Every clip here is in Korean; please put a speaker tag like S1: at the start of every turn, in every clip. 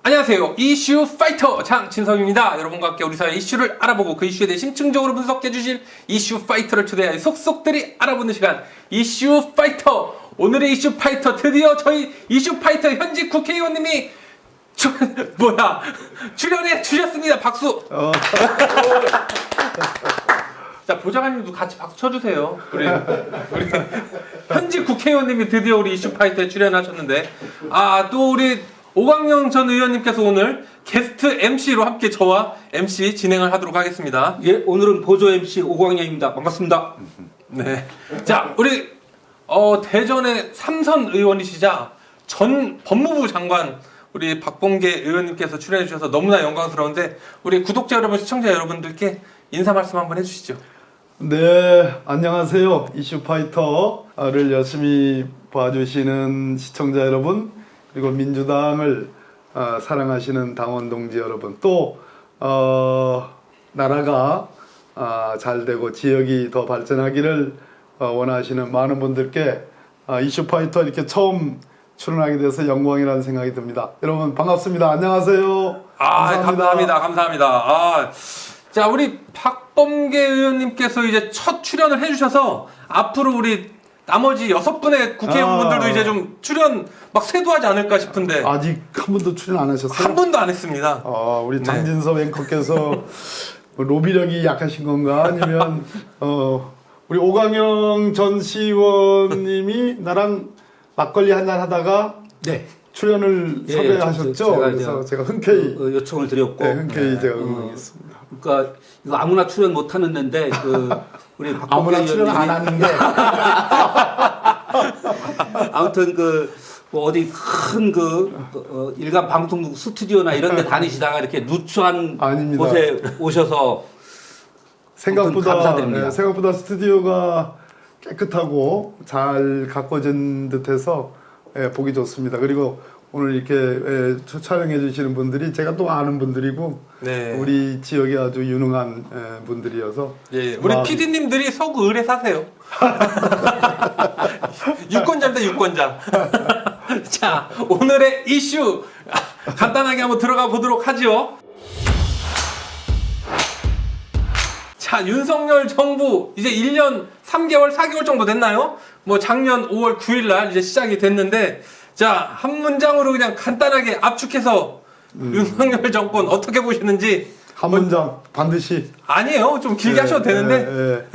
S1: 안녕하세요. 이슈 파이터 장진성입니다. 여러분과 함께 우리 사회 이슈를 알아보고 그 이슈에 대해 심층적으로 분석해 주실 이슈 파이터를 초대하여 속속들이 알아보는 시간 이슈 파이터. 오늘의 이슈 파이터 드디어 저희 이슈 파이터 현직 국회의원님이 출연해 주셨습니다. 박수. 자, 보좌관님도 같이 박수 쳐주세요. 우리 현직 국회의원님이 드디어 우리 이슈 파이터에 출연하셨는데, 또 우리 오광영 전 의원님께서 오늘 게스트 MC로 함께 저와 MC 진행을 하도록 하겠습니다.
S2: 예, 오늘은 보조 MC 오광영입니다. 반갑습니다.
S1: 네. 자, 우리 대전의 3선 의원이시자 전 법무부 장관 우리 박범계 의원님께서 출연해 주셔서 너무나 영광스러운데, 우리 구독자 여러분, 시청자 여러분들께 인사 말씀 한번 해주시죠.
S3: 네, 안녕하세요. 이슈파이터를 열심히 봐주시는 시청자 여러분, 그리고 민주당을 사랑하시는 당원 동지 여러분, 또 나라가 잘 되고 지역이 더 발전하기를 원하시는 많은 분들께 이슈파이터 이렇게 처음 출연하게 돼서 영광이라는 생각이 듭니다. 여러분 반갑습니다. 안녕하세요.
S1: 감사합니다. 자, 우리 박범계 의원님께서 이제 첫 출연을 해주셔서 앞으로 우리 나머지 6분의 국회의원분들도 이제 좀 출연 막 쇄도하지 않을까 싶은데,
S3: 아직 한 번도 출연 안 하셨어요?
S1: 한 번도 안 했습니다.
S3: 우리 장진섭 앵커께서 로비력이 약하신 건가? 아니면 우리 오광영 전 시의원님이 나랑 막걸리 한잔 하다가
S2: 네.
S3: 출연을 섭외하셨죠? 그래서 제가 흔쾌히
S2: 요청을 드렸고,
S3: 흔쾌히 제가 응원했습니다.
S2: 그러니까 이거 아무나 출연 못 하는 데인데 우리 박범계
S3: 아무나 출연 안 하는데
S2: 아무튼 뭐 어디 큰 일간 방송국 스튜디오나 이런 데 다니시다가 이렇게 누추한
S3: 아닙니다.
S2: 곳에 오셔서
S3: 생각보다
S2: 감사드립니다.
S3: 생각보다 스튜디오가 깨끗하고 잘 가꿔진 듯해서 보기 좋습니다. 그리고 오늘 이렇게 촬영해 주시는 분들이 제가 또 아는 분들이고,
S1: 네.
S3: 우리 지역에 아주 유능한 분들이어서,
S1: 예, 우리 PD님들이 서구을에 사세요. 유권자입니다, 유권자. 자, 오늘의 이슈 간단하게 한번 들어가 보도록 하죠. 자, 윤석열 정부 이제 1년 3개월, 4개월 정도 됐나요? 뭐 작년 5월 9일 날 이제 시작이 됐는데, 자, 한 문장으로 그냥 간단하게 압축해서 윤석열 정권 어떻게 보시는지.
S3: 한 문장 반드시.
S1: 아니에요, 좀 길게 하셔도 되는데.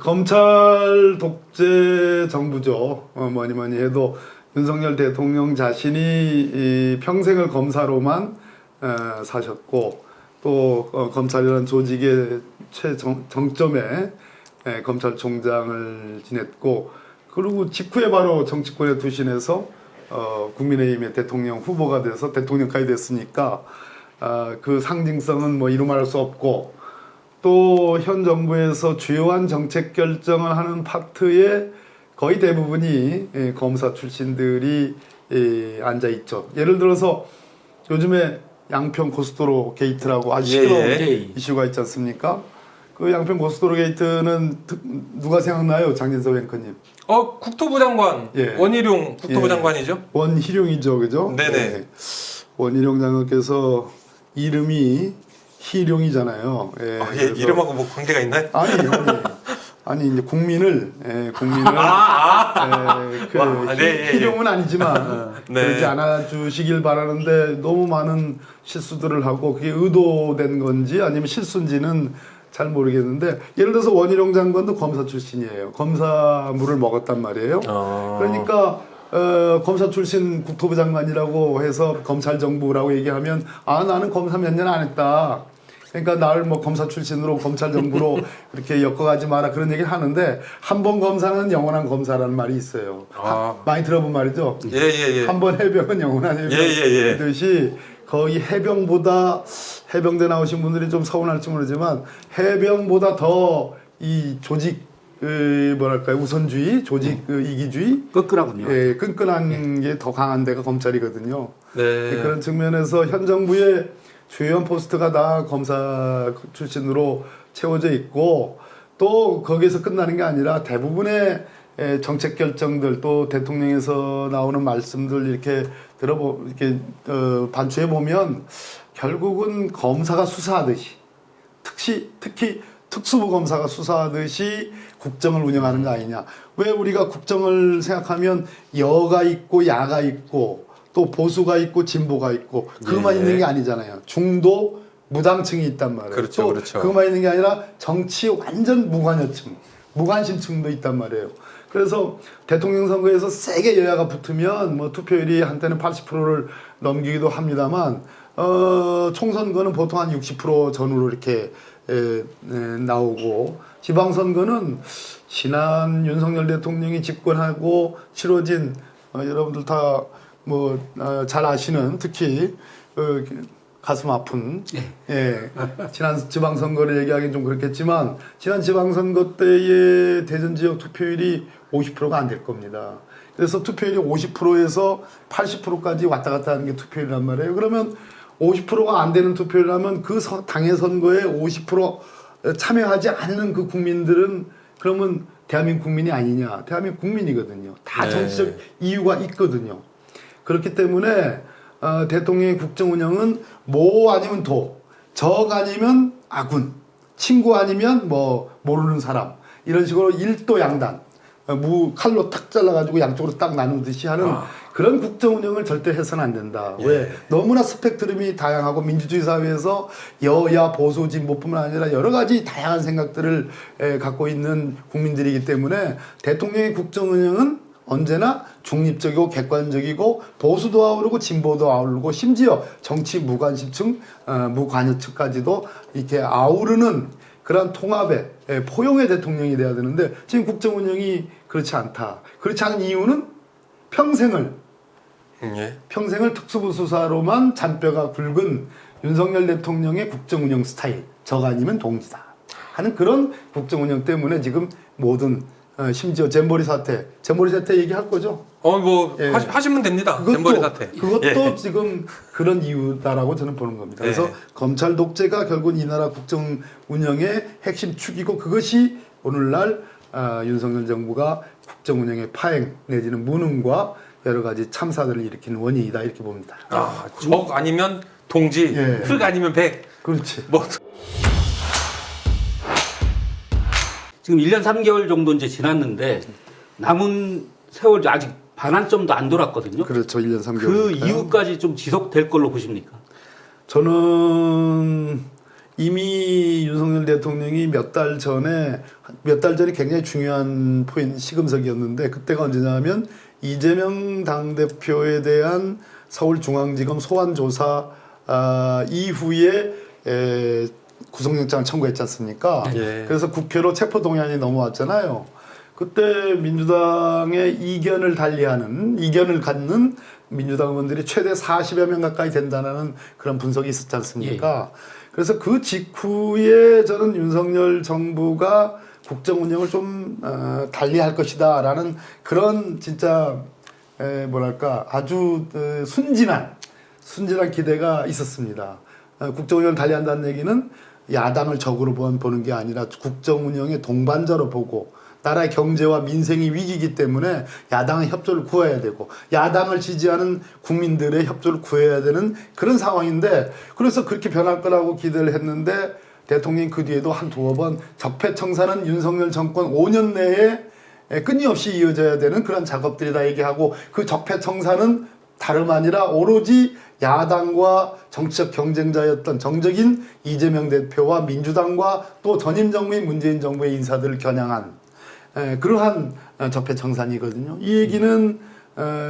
S3: 검찰 독재 정부죠. 뭐니 해도 윤석열 대통령 자신이 이 평생을 검사로만 사셨고, 또 검찰이라는 조직의 최정점에 검찰총장을 지냈고, 그리고 직후에 바로 정치권에 투신해서 국민의힘의 대통령 후보가 돼서 대통령까지 됐으니까 그 상징성은 뭐 이루 말할 수 없고, 또 현 정부에서 주요한 정책 결정을 하는 파트의 거의 대부분이 검사 출신들이 앉아 있죠. 예를 들어서 요즘에 양평 고속도로 게이트라고 아주 시끄러운 이슈가 있지 않습니까? 그 양평 고속도로 게이트는 누가 생각나요, 장진석 앵커님?
S1: 국토부 장관, 원희룡 국토부 장관이죠?
S3: 원희룡이죠, 그죠?
S1: 네네.
S3: 원희룡 장관께서 이름이 희룡이잖아요.
S1: 이름하고 뭐 관계가 있나요?
S3: 아니 이제 국민을 희룡은 아니지만 그러지 않아 주시길 바라는데, 너무 많은 실수들을 하고 그게 의도된 건지 아니면 실수인지는 잘 모르겠는데, 예를 들어서 원희룡 장관도 검사 출신이에요. 검사물을 먹었단 말이에요. 그러니까 검사 출신 국토부 장관이라고 해서 검찰 정부라고 얘기하면 나는 검사 몇 년 안 했다, 그러니까 나를 뭐 검사 출신으로 검찰 정부로 그렇게 엮어가지 마라, 그런 얘기를 하는데, 한 번 검사는 영원한 검사라는 말이 있어요. 많이 들어본 말이죠. 한 번 해병은 영원한 해병. 그듯이 거의 해병대 나오신 분들이 좀 서운할지 모르지만, 해병보다 더 이 조직 우선주의, 조직 이기주의,
S2: 끈끈하군요.
S3: 끈끈한 게 더 강한 데가 검찰이거든요.
S1: 네.
S3: 그런 측면에서 현 정부의 주요한 포스트가 다 검사 출신으로 채워져 있고, 또 거기에서 끝나는 게 아니라 대부분의 정책 결정들 또 대통령에서 나오는 말씀들 이렇게 이렇게 반추해 보면 결국은 검사가 수사하듯이 특히 특수부 검사가 수사하듯이 국정을 운영하는 거 아니냐. 왜 우리가 국정을 생각하면 여가 있고 야가 있고 또 보수가 있고 진보가 있고 그것만
S1: 예.
S3: 있는 게 아니잖아요. 중도 무당층이 있단 말이에요.
S1: 그렇죠,
S3: 또
S1: 그렇죠.
S3: 그것만 있는 게 아니라 정치 완전 무관여층, 무관심층도 있단 말이에요. 그래서 대통령 선거에서 세게 여야가 붙으면 뭐 투표율이 한때는 80%를 넘기기도 합니다만 총선거는 보통 한 60% 전후로 이렇게 나오고 지방선거는 지난 윤석열 대통령이 집권하고 치러진 여러분들 다 뭐 잘 아시는 특히 가슴 아픈 지난 지방선거를 얘기하기는 좀 그렇겠지만 지난 지방선거 때의 대전 지역 투표율이 50%가 안 될 겁니다. 그래서 투표율이 50%에서 80%까지 왔다 갔다 하는 게 투표율이란 말이에요. 그러면 50%가 안 되는 투표율이라면 그 당의 선거에 50% 참여하지 않는 그 국민들은 그러면 대한민국 국민이 아니냐. 대한민국 국민이거든요. 다 정치적 이유가 있거든요. 그렇기 때문에 대통령의 국정 운영은 모 아니면 도, 적 아니면 아군, 친구 아니면 뭐 모르는 사람 이런 식으로 일도양단 칼로 탁 잘라가지고 양쪽으로 딱 나누듯이 하는 그런 국정 운영을 절대 해서는 안 된다. 왜? 너무나 스펙트럼이 다양하고 민주주의 사회에서 여야 보수 진보뿐만 아니라 여러 가지 다양한 생각들을 갖고 있는 국민들이기 때문에 대통령의 국정 운영은 언제나 중립적이고 객관적이고 보수도 아우르고 진보도 아우르고 심지어 정치 무관심층, 무관여층까지도 이렇게 아우르는 그런 통합의 포용의 대통령이 돼야 되는데 지금 국정 운영이 그렇지 않다. 그렇지 않은 이유는 평생을 특수부 수사로만 잔뼈가 굵은 윤석열 대통령의 국정 운영 스타일, 적 아니면 동지다 하는 그런 국정 운영 때문에 지금 모든 심지어 잼버리 사태 얘기할 거죠?
S1: 하시면 됩니다. 잼버리 사태.
S3: 그것도 지금 그런 이유다라고 저는 보는 겁니다. 그래서 검찰 독재가 결국 이 나라 국정 운영의 핵심 축이고 그것이 오늘날 윤석열 정부가 국정 운영의 파행 내지는 무능과 여러 가지 참사들을 일으키는 원인이다 이렇게 봅니다.
S1: 적 아니면 동지, 흑 아니면 백.
S3: 그렇지.
S2: 지금 1년 3개월 정도 이제 지났는데 남은 세월 아직 반환점도 안 돌았거든요.
S3: 그렇죠. 1년 3개월.
S2: 그 이후까지 좀 지속될 걸로 보십니까?
S3: 저는 이미 윤석열 대통령이 몇 달 전에 굉장히 중요한 시금석이었는데 그때가 언제냐면 이재명 당대표에 대한 서울중앙지검 소환조사 이후에 구속영장을 청구했지 않습니까? 그래서 국회로 체포동의안이 넘어왔잖아요. 그때 민주당의 이견을 갖는 민주당 의원들이 최대 40여 명 가까이 된다는 그런 분석이 있었지 않습니까? 그래서 그 직후에 저는 윤석열 정부가 국정 운영을 좀 달리할 것이다라는 그런 진짜 아주 순진한 기대가 있었습니다. 국정 운영을 달리한다는 얘기는 야당을 적으로 보는 게 아니라 국정 운영의 동반자로 보고 나라의 경제와 민생이 위기이기 때문에 야당의 협조를 구해야 되고 야당을 지지하는 국민들의 협조를 구해야 되는 그런 상황인데 그래서 그렇게 변할 거라고 기대를 했는데 대통령이 그 뒤에도 한 두어 번 적폐청산은 윤석열 정권 5년 내에 끊임없이 이어져야 되는 그런 작업들이다 얘기하고 그 적폐청산은 다름 아니라 오로지 야당과 정치적 경쟁자였던 정적인 이재명 대표와 민주당과 또 전임 정부인 문재인 정부의 인사들을 겨냥한 그러한 적폐청산이거든요. 이 얘기는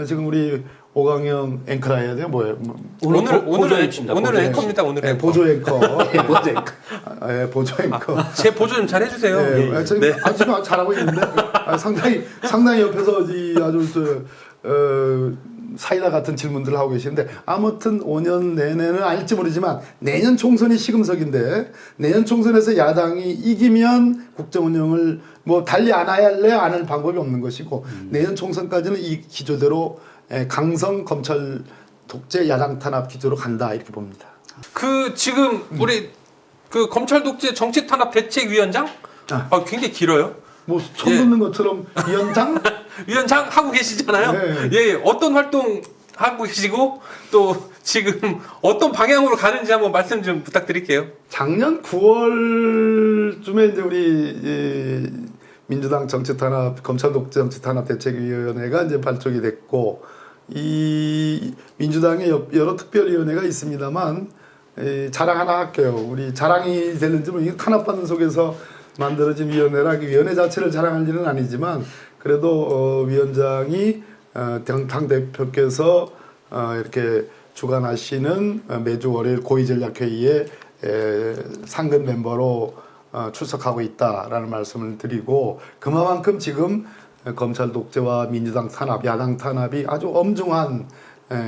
S3: 지금 우리 오강영 앵커라 해야 돼요? 뭐예요?
S1: 오늘은 앵커입니다. 오늘은
S3: 보조 앵커.
S2: 보조 앵커.
S3: 보조 앵커.
S1: 제 보조 좀 잘 해주세요.
S3: 지금 잘하고 있는데 상당히 옆에서 아주 사이다 같은 질문들을 하고 계시는데 아무튼 5년 내내는 아닐지 모르지만 내년 총선이 시금석인데 내년 총선에서 야당이 이기면 국정 운영을 달리 안 할래 안 할 방법이 없는 것이고 내년 총선까지는 이 기조대로 강성 검찰 독재 야당 탄압 기조로 간다 이렇게 봅니다.
S1: 지금 우리 검찰 독재 정치 탄압 대책위원장 굉장히 길어요.
S3: 뭐 처음 듣는 것처럼 위원장?
S1: 위원장 하고 계시잖아요.
S3: 네.
S1: 예, 어떤 활동 하고 계시고 또 지금 어떤 방향으로 가는지 한번 말씀 좀 부탁드릴게요.
S3: 작년 9월쯤에 이제 우리 민주당 정치탄압 검찰 독재 정치탄압 대책위원회가 이제 발족이 됐고 이 민주당에 여러 특별위원회가 있습니다만 자랑 하나 할게요. 우리 자랑이 되는지 모르겠는데 탄압받는 속에서 만들어진 위원회라 그 위원회 자체를 자랑할 일은 아니지만 그래도 위원장이 당 대표께서 이렇게 주관하시는 매주 월요일 고위전략회의에 상근 멤버로 출석하고 있다라는 말씀을 드리고 그만큼 지금 검찰 독재와 민주당 탄압, 야당 탄압이 아주 엄중한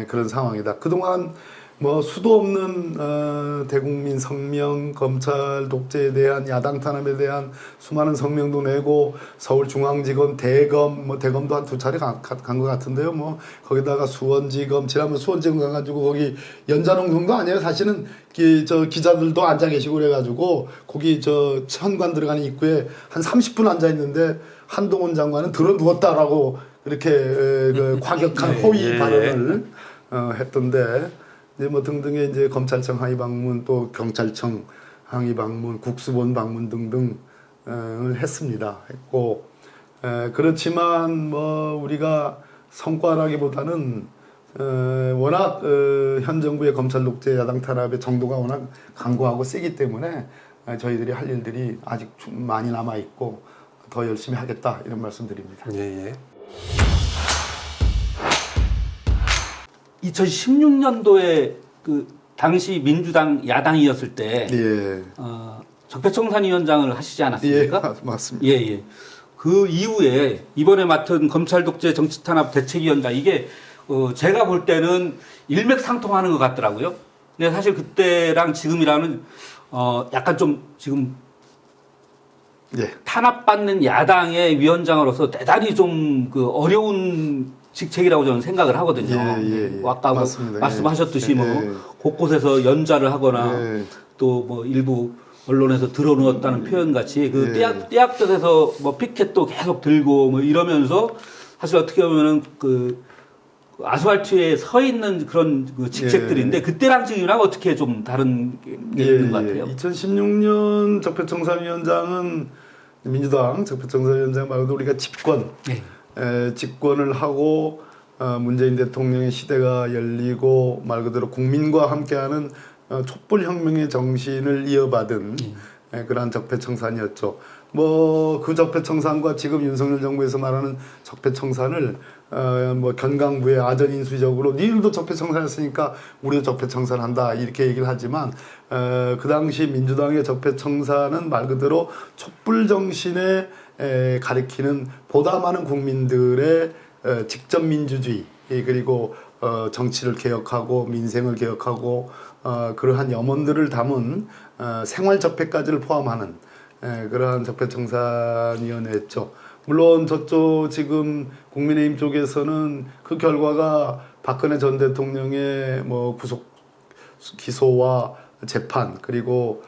S3: 그런 상황이다. 그동안 뭐 수도 없는 대국민 성명, 검찰 독재에 대한 야당 탄압에 대한 수많은 성명도 내고 서울중앙지검 대검, 뭐 대검도 한 2차례 간 것 같은데요. 뭐 거기다가 수원지검, 지난번 수원지검 가가지고 거기 연좌농성도 아니에요. 사실은 저 기자들도 앉아 계시고 그래가지고 거기 저 현관 들어가는 입구에 한 30분 앉아 있는데 한동훈 장관은 들어 누웠다라고 이렇게 그 과격한 호의 발언을 했던데. 이제 뭐 등등의 이제 검찰청 항의 방문 또 경찰청 항의 방문 국수본 방문 등등을 했습니다. 했고 그렇지만 뭐 우리가 성과라기보다는 워낙 현 정부의 검찰 독재 야당 탄압의 정도가 워낙 강고하고 세기 때문에 저희들이 할 일들이 아직 많이 남아 있고 더 열심히 하겠다 이런 말씀드립니다.
S1: 예.
S2: 2016년도에 그 당시 민주당 야당이었을 때
S3: 예.
S2: 적폐청산 위원장을 하시지 않았습니까?
S3: 예, 맞습니다.
S2: 예. 그 이후에 이번에 맡은 검찰 독재 정치 탄압 대책위원장 이게 제가 볼 때는 일맥상통하는 것 같더라고요. 근데 사실 그때랑 지금이랑은 약간 좀 지금
S3: 예.
S2: 탄압받는 야당의 위원장으로서 대단히 좀 그 어려운 직책이라고 저는 생각을 하거든요.
S3: 예.
S2: 아까 뭐
S3: 맞습니다.
S2: 말씀하셨듯이
S3: 예.
S2: 뭐 곳곳에서 연좌를 하거나
S3: 예.
S2: 또 뭐 일부 언론에서 들어누웠다는 표현 같이 그
S3: 예.
S2: 떼약볕에서 뭐 피켓도 계속 들고 뭐 이러면서 사실 어떻게 보면은 그 아스팔트에 서 있는 그런 그 직책들인데
S3: 예.
S2: 그때랑 지금이랑 어떻게 좀 다른 게 있는 것 같아요.
S3: 2016년 적폐청산위원장은 민주당 적폐청산위원장 말고도 우리가 집권
S2: 예.
S3: 집권을 하고 문재인 대통령의 시대가 열리고 말 그대로 국민과 함께하는 촛불혁명의 정신을 이어받은 그러한 적폐청산이었죠. 뭐 그 적폐청산과 지금 윤석열 정부에서 말하는 적폐청산을 뭐 견강부의 아전인수적으로 니들도 적폐청산했으니까 우리도 적폐청산한다 이렇게 얘기를 하지만 그 당시 민주당의 적폐청산은 말 그대로 촛불 정신에 가리키는 보다 많은 국민들의 직접 민주주의 그리고 정치를 개혁하고 민생을 개혁하고 그러한 염원들을 담은 생활 적폐까지를 포함하는 그러한 적폐청산위원회였죠. 물론 저쪽 지금 국민의힘 쪽에서는 그 결과가 박근혜 전 대통령의 뭐 구속 기소와 재판 그리고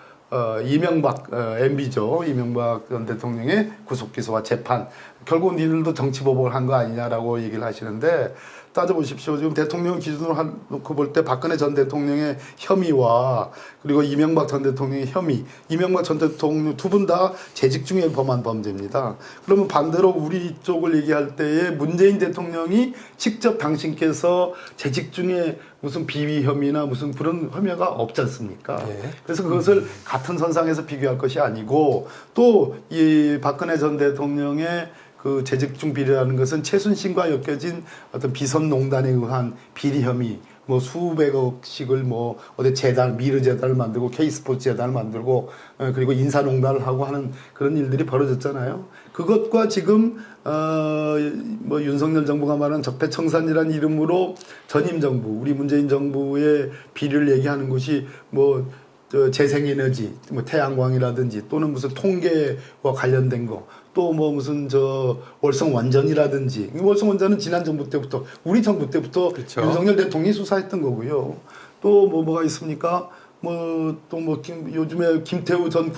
S3: 이명박 MB죠. 이명박 전 대통령의 구속 기소와 재판 결국 니들도 정치 보복을 한 거 아니냐라고 얘기를 하시는데 따져보십시오. 지금 대통령 기준으로 놓고 볼 때 박근혜 전 대통령의 혐의와 그리고 이명박 전 대통령의 혐의, 이명박 전 대통령 두 분 다 재직 중에 범한 범죄입니다. 그러면 반대로 우리 쪽을 얘기할 때에 문재인 대통령이 직접 당신께서 재직 중에 무슨 비위 혐의나 무슨 그런 혐의가 없지 않습니까?
S1: 예.
S3: 그래서 그것을 같은 선상에서 비교할 것이 아니고 또 이 박근혜 전 대통령의 그 재직 중 비리라는 것은 최순실과 엮여진 어떤 비선농단에 의한 비리 혐의, 뭐 수백억씩을 뭐 어디 재단, 미르 재단을 만들고 K스포츠 재단을 만들고 그리고 인사농단을 하고 하는 그런 일들이 벌어졌잖아요. 그것과 지금 뭐 윤석열 정부가 말하는 적폐청산이라는 이름으로 전임 정부, 우리 문재인 정부의 비리를 얘기하는 것이 뭐 재생에너지, 뭐 태양광이라든지 또는 무슨 통계와 관련된 거, 또 뭐 무슨 저 월성원전이라든지, 월성원전은 지난 정부 때부터 우리 정부 때부터
S1: 그쵸.
S3: 윤석열 대통령이 수사했던 거고요. 또 뭐가 있습니까? 뭐 또 뭐 요즘에 김태우 전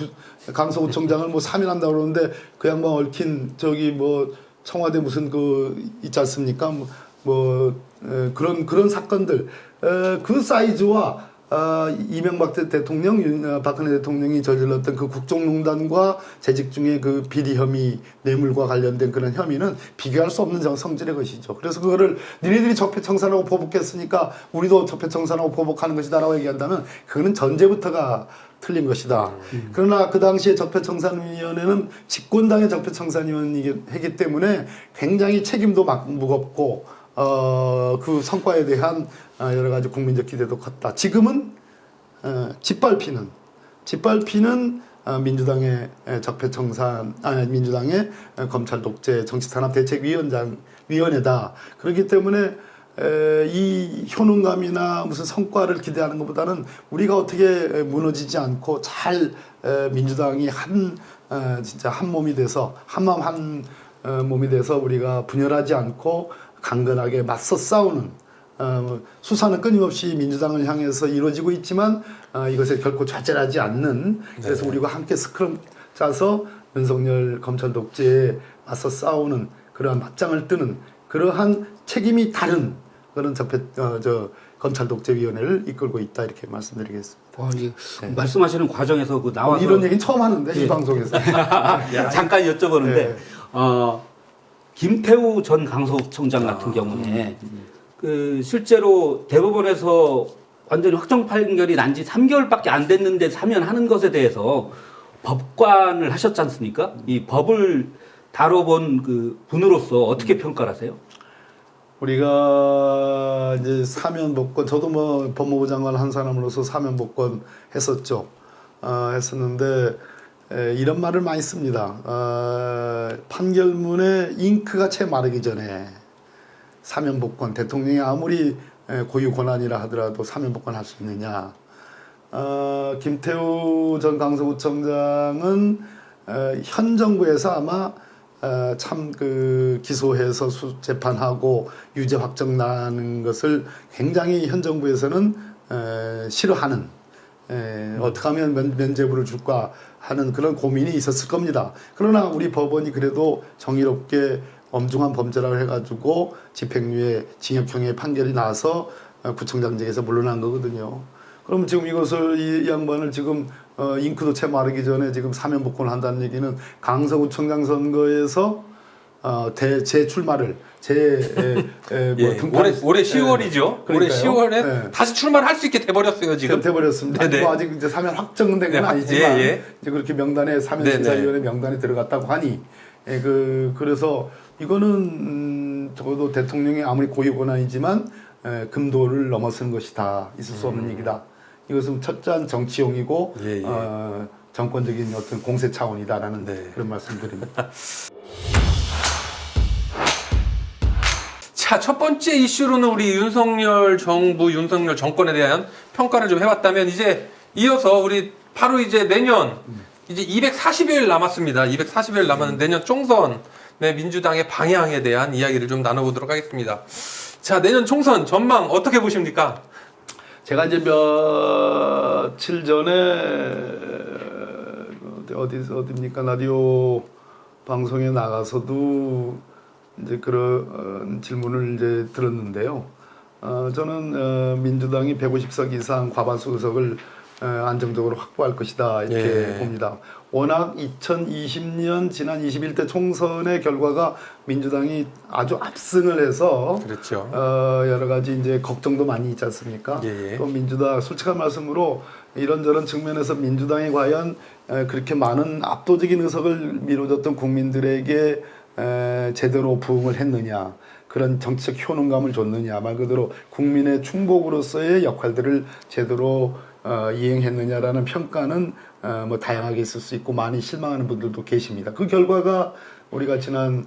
S3: 강서구청장을 뭐 사면한다 그러는데 그 양반 얽힌 저기 뭐 청와대 무슨 그 있지 않습니까? 그런 사건들 그 사이즈와 이명박 대통령, 박근혜 대통령이 저질렀던 그 국정농단과 재직 중에 그 비리 혐의, 뇌물과 관련된 그런 혐의는 비교할 수 없는 성질의 것이죠. 그래서 그거를 니네들이 적폐청산하고 보복했으니까 우리도 적폐청산하고 보복하는 것이다라고 얘기한다면 그거는 전제부터가 틀린 것이다. 그러나 그 당시에 적폐청산위원회는 집권당의 적폐청산위원회이기 때문에 굉장히 책임도 무겁고 그 성과에 대한 여러 가지 국민적 기대도 컸다. 지금은 짓밟히는 민주당의 민주당의 검찰 독재 정치 탄압 대책위원회다. 그렇기 때문에 이 효능감이나 무슨 성과를 기대하는 것보다는 우리가 어떻게 무너지지 않고 잘 민주당이 진짜 한 몸이 돼서 한마음 한 몸이 돼서 우리가 분열하지 않고 강건하게 맞서 싸우는 수사는 끊임없이 민주당을 향해서 이루어지고 있지만 이것에 결코 좌절하지 않는 그래서 우리가 함께 스크럼 짜서 윤석열 검찰 독재에 맞서 싸우는 그러한 맞짱을 뜨는 그러한 책임이 다른 그런 검찰 독재위원회를 이끌고 있다 이렇게 말씀드리겠습니다.
S2: 말씀하시는 과정에서 그 나와서
S3: 이런 얘기는 처음 하는데 이 방송에서
S2: 잠깐 여쭤보는데 김태우 전 강서구청장 같은 경우에 그 실제로 대법원에서 완전히 확정 판결이 난 지 3개월밖에 안 됐는데 사면하는 것에 대해서 법관을 하셨지 않습니까? 이 법을 다뤄본 그 분으로서 어떻게 평가를 하세요?
S3: 우리가 이제 사면 복권, 저도 뭐 법무부 장관 한 사람으로서 사면 복권 했었죠. 했었는데 이런 말을 많이 씁니다. 판결문에 잉크가 채 마르기 전에 사면 복권, 대통령이 아무리 고유 권한이라 하더라도 사면 복권 할 수 있느냐. 김태우 전 강서구청장은 현 정부에서 아마 참 그 기소해서 재판하고 유죄 확정 나는 것을 굉장히 현 정부에서는 싫어하는 어떻게 하면 면죄부를 줄까 하는 그런 고민이 있었을 겁니다. 그러나 우리 법원이 그래도 정의롭게 엄중한 범죄라고 해가지고 집행유예 징역형의 판결이 나서 구청장직에서 물러난 거거든요. 그럼 지금 이것을 이 양반을 지금 잉크도 채 마르기 전에 지금 사면 복권을 한다는 얘기는 강서구청장 선거에서 재출마를
S1: 올해 10월이죠. 올해 10월에 다시 출마를 할 수 있게 돼버렸어요 지금.
S3: 돼버렸습니다. 뭐 아직 이제 사면 확정된 건 아니지만 이제 그렇게 명단에 사면 심사위원회 명단에 들어갔다고 하니 그래서 이거는 적어도 대통령이 아무리 고유 권한이지만 금도를 넘어선 것이다. 있을 수 없는 얘기다. 이것은 철저한 정치용이고 정권적인 어떤 공세 차원이다라는 그런 말씀드립니다.
S1: 자, 첫 번째 이슈로는 우리 윤석열 정부, 윤석열 정권에 대한 평가를 좀 해봤다면 이제 이어서 우리 바로 이제 내년 이제 240일 남았습니다. 240일 남았는 내년 총선 민주당의 방향에 대한 이야기를 좀 나눠보도록 하겠습니다. 자, 내년 총선 전망 어떻게 보십니까?
S3: 제가 이제 며칠 전에 어디입니까? 라디오 방송에 나가서도 이제 그런 질문을 이제 들었는데요. 저는 민주당이 150석 이상 과반수 의석을 안정적으로 확보할 것이다 이렇게 봅니다. 워낙 2020년 지난 21대 총선의 결과가 민주당이 아주 압승을 해서
S1: 그렇죠.
S3: 여러 가지 이제 걱정도 많이 있지 않습니까? 또 민주당 솔직한 말씀으로 이런저런 측면에서 민주당이 과연 그렇게 많은 압도적인 의석을 미뤄줬던 국민들에게 제대로 부응을 했느냐, 그런 정치적 효능감을 줬느냐, 말 그대로 국민의 충복으로서의 역할들을 제대로 이행했느냐라는 평가는 뭐 다양하게 있을 수 있고 많이 실망하는 분들도 계십니다. 그 결과가 우리가 지난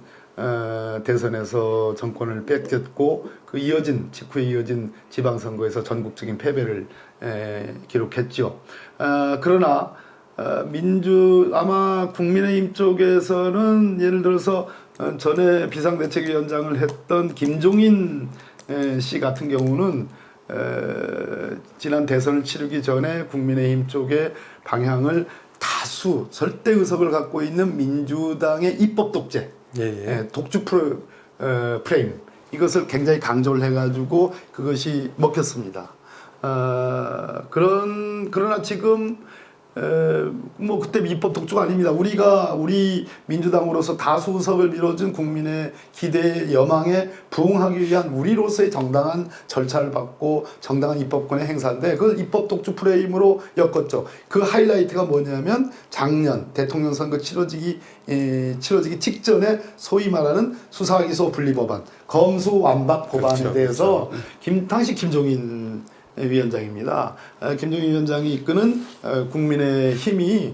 S3: 대선에서 정권을 뺏겼고 그 직후에 이어진 지방선거에서 전국적인 패배를 기록했죠. 그러나 아마 국민의힘 쪽에서는 예를 들어서 전에 비상대책위원장을 했던 김종인 씨 같은 경우는 지난 대선을 치르기 전에 국민의힘 쪽의 방향을 다수 절대 의석을 갖고 있는 민주당의 입법 독재, 독주 프레임 이것을 굉장히 강조를 해가지고 그것이 먹혔습니다. 그러나 지금 뭐 그때 입법 독주가 아닙니다. 우리 민주당으로서 다수 의석을 밀어준 국민의 기대에 여망에 부응하기 위한 우리로서의 정당한 절차를 받고 정당한 입법권의 행사인데 그걸 입법 독주 프레임으로 엮었죠. 그 하이라이트가 뭐냐면 작년 대통령 선거 치러지기 직전에 소위 말하는 수사기소 분리법안 검수완박 법안에 대해서 당시 김종인 위원장입니다. 김종인 위원장이 이끄는 국민의힘이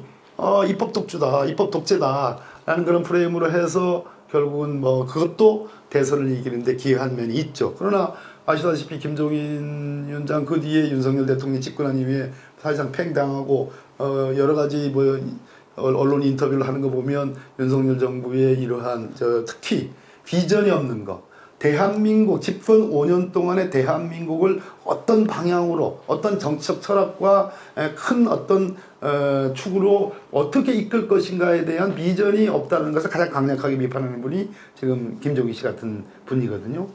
S3: 입법 독주다, 입법 독재다라는 그런 프레임으로 해서 결국은 뭐 그것도 대선을 이기는데 기여한 면이 있죠. 그러나 아시다시피 김종인 위원장 그 뒤에 윤석열 대통령이 집권한 이후에 사실상 팽당하고 여러 가지 뭐 언론 인터뷰를 하는 거 보면 윤석열 정부의 이러한 특히 비전이 없는 거. 대한민국 집권 5년 동안의 대한민국을 어떤 방향으로 어떤 정치적 철학과 큰 어떤 축으로 어떻게 이끌 것인가에 대한 비전이 없다는 것을 가장 강력하게 비판하는 분이 지금 김종인 씨 같은 분이거든요.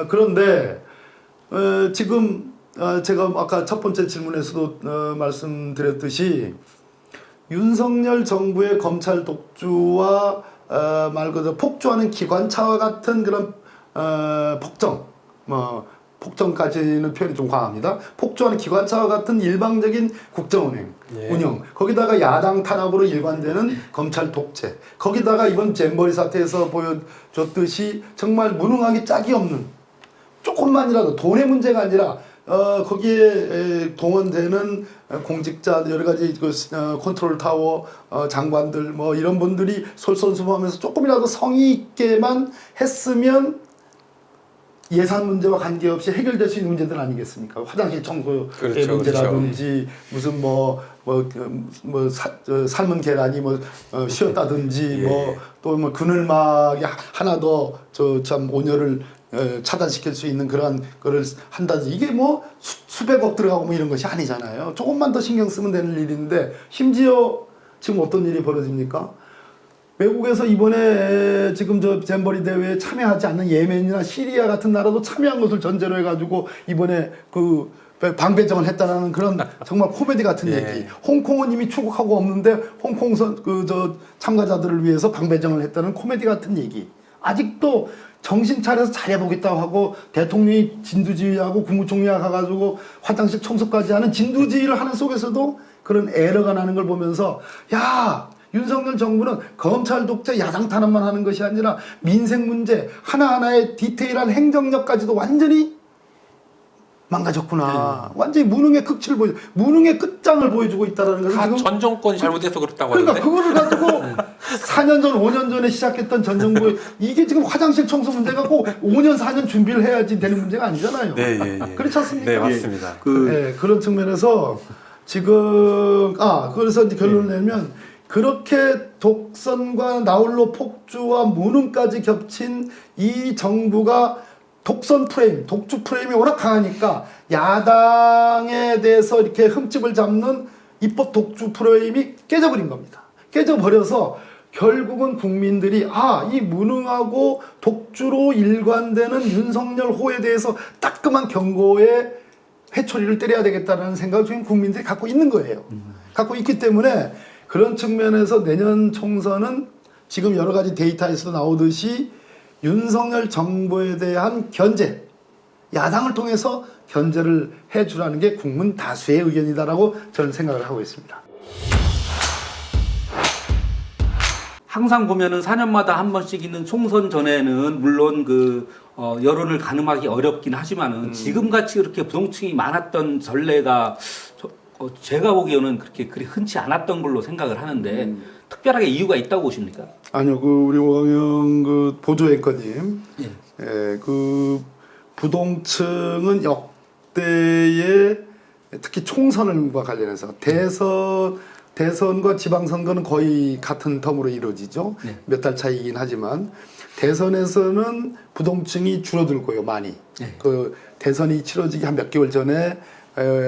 S3: 그런데 지금 제가 아까 첫 번째 질문에서도 말씀드렸듯이 윤석열 정부의 검찰 독주와 말 그대로 폭주하는 기관차와 같은 그런 폭정까지는 표현이 좀 과합니다. 폭주하는 기관차와 같은 일방적인 국정운행, 운영. 거기다가 야당 탄압으로 일관되는 검찰 독재. 거기다가 이번 잼버리 사태에서 보여줬듯이 정말 무능하기 짝이 없는 조금만이라도 돈의 문제가 아니라 거기에 동원되는 공직자 여러 가지 컨트롤 타워 장관들 뭐 이런 분들이 솔선수범하면서 조금이라도 성의 있게만 했으면 예산 문제와 관계없이 해결될 수 있는 문제들 아니겠습니까? 화장실 청소의 문제라든지 무슨 삶은 계란이 쉬었다든지 또 뭐 그늘막이 하나 더 참 온열을 차단시킬 수 있는 그런 거를 한다든지 이게 뭐 수백억 들어가고 뭐 이런 것이 아니잖아요. 조금만 더 신경 쓰면 되는 일인데 심지어 지금 어떤 일이 벌어집니까? 외국에서 이번에 지금 잼버리 대회에 참여하지 않는 예멘이나 시리아 같은 나라도 참여한 것을 전제로 해가지고 이번에 그 방배정을 했다라는 그런 정말 코미디 같은 얘기. 홍콩은 이미 출국하고 없는데 홍콩 참가자들을 위해서 방배정을 했다는 코미디 같은 얘기. 아직도 정신 차려서 잘해보겠다고 하고 대통령이 진두지휘하고 국무총리가 가가지고 화장실 청소까지 하는 진두지휘를 하는 속에서도 그런 에러가 나는 걸 보면서 야 윤석열 정부는 검찰 독재 야당 탄압만 하는 것이 아니라 민생 문제 하나하나의 디테일한 행정력까지도 완전히 망가졌구나. 완전히 무능의 극치를 무능의 끝장을 보여주고 있다는 것을
S1: 다 전 정권이 잘못해서 그렇다고
S3: 그러니까
S1: 하는데.
S3: 그거를 가지고 4년 전, 5년 전에 시작했던 전 정부의 이게 지금 화장실 청소 문제가 꼭 5년, 4년 준비를 해야지 되는 문제가 아니잖아요. 그렇지 않습니까?
S1: 네, 맞습니다.
S3: 그런 측면에서 지금 그래서 이제 결론을 내면 그렇게 독선과 나홀로 폭주와 무능까지 겹친 이 정부가 독선 프레임, 독주 프레임이 워낙 강하니까 야당에 대해서 이렇게 흠집을 잡는 입법 독주 프레임이 깨져버린 겁니다. 깨져버려서 결국은 국민들이 이 무능하고 독주로 일관되는 윤석열 호에 대해서 따끔한 경고의 회초리를 때려야 되겠다는 생각을 지금 국민들이 갖고 있는 거예요. 갖고 있기 때문에 그런 측면에서 내년 총선은 지금 여러 가지 데이터에서 나오듯이 윤석열 정부에 대한 견제, 야당을 통해서 견제를 해주라는 게 국민 다수의 의견이다라고 저는 생각을 하고 있습니다.
S2: 항상 보면은 4년마다 한 번씩 있는 총선 전에는 물론 여론을 가늠하기 어렵긴 하지만은 지금같이 그렇게 부동층이 많았던 전례가 제가 보기에는 그리 흔치 않았던 걸로 생각을 하는데 특별하게 이유가 있다고 보십니까?
S3: 아니요, 우리 오광영 보조 앵커님, 그 부동층은 역대의 특히 총선과 관련해서 대선 대선과 지방선거는 거의 같은 텀으로 이루어지죠.
S2: 네.
S3: 몇 달 차이긴 하지만 대선에서는 부동층이 줄어들고요, 많이.
S2: 네.
S3: 그 대선이 치러지기 한 몇 개월 전에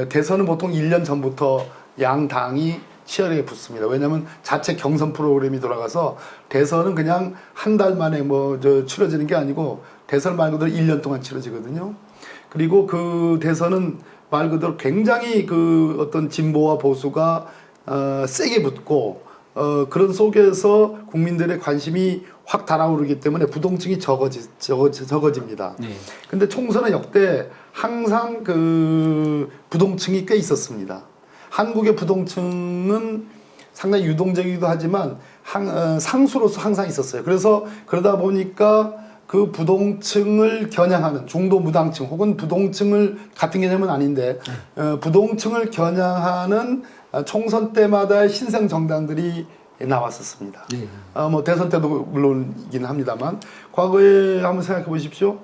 S3: 대선은 보통 1년 전부터 양 당이 치열하게 붙습니다. 왜냐하면 자체 경선 프로그램이 돌아가서 대선은 그냥 한 달 만에 치러지는 게 아니고 대선 말 그대로 1년 동안 치러지거든요. 그리고 그 대선은 말 그대로 굉장히 그 어떤 진보와 보수가 세게 붙고 그런 속에서 국민들의 관심이 확 달아오르기 때문에 부동층이 적어집니다.
S2: 네.
S3: 근데 총선은 역대 항상 그 부동층이 꽤 있었습니다. 한국의 부동층은 상당히 유동적이기도 하지만 상수로서 항상 있었어요. 그래서 그러다 보니까 그 부동층을 겨냥하는 중도 무당층 혹은 부동층을 같은 개념은 아닌데 부동층을 겨냥하는 총선 때마다의 신생 정당들이 나왔었습니다.
S2: 네.
S3: 뭐 대선 때도 물론이긴 합니다만 과거에 한번 생각해 보십시오.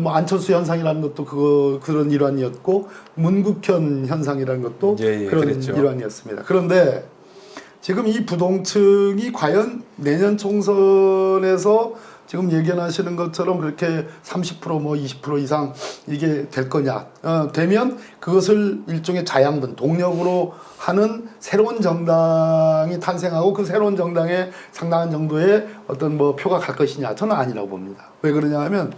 S3: 뭐 안철수 현상이라는 것도 그런 일환이었고 문국현 현상이라는 것도
S1: 예,
S3: 그런
S1: 그랬죠.
S3: 일환이었습니다. 그런데 지금 이 부동층이 과연 내년 총선에서 지금 예견하시는 것처럼 그렇게 30% 뭐 20% 이상 이게 될 거냐? 되면 그것을 일종의 자양분, 동력으로 하는 새로운 정당이 탄생하고 그 새로운 정당에 상당한 정도의 어떤 뭐 표가 갈 것이냐? 저는 아니라고 봅니다. 왜 그러냐 하면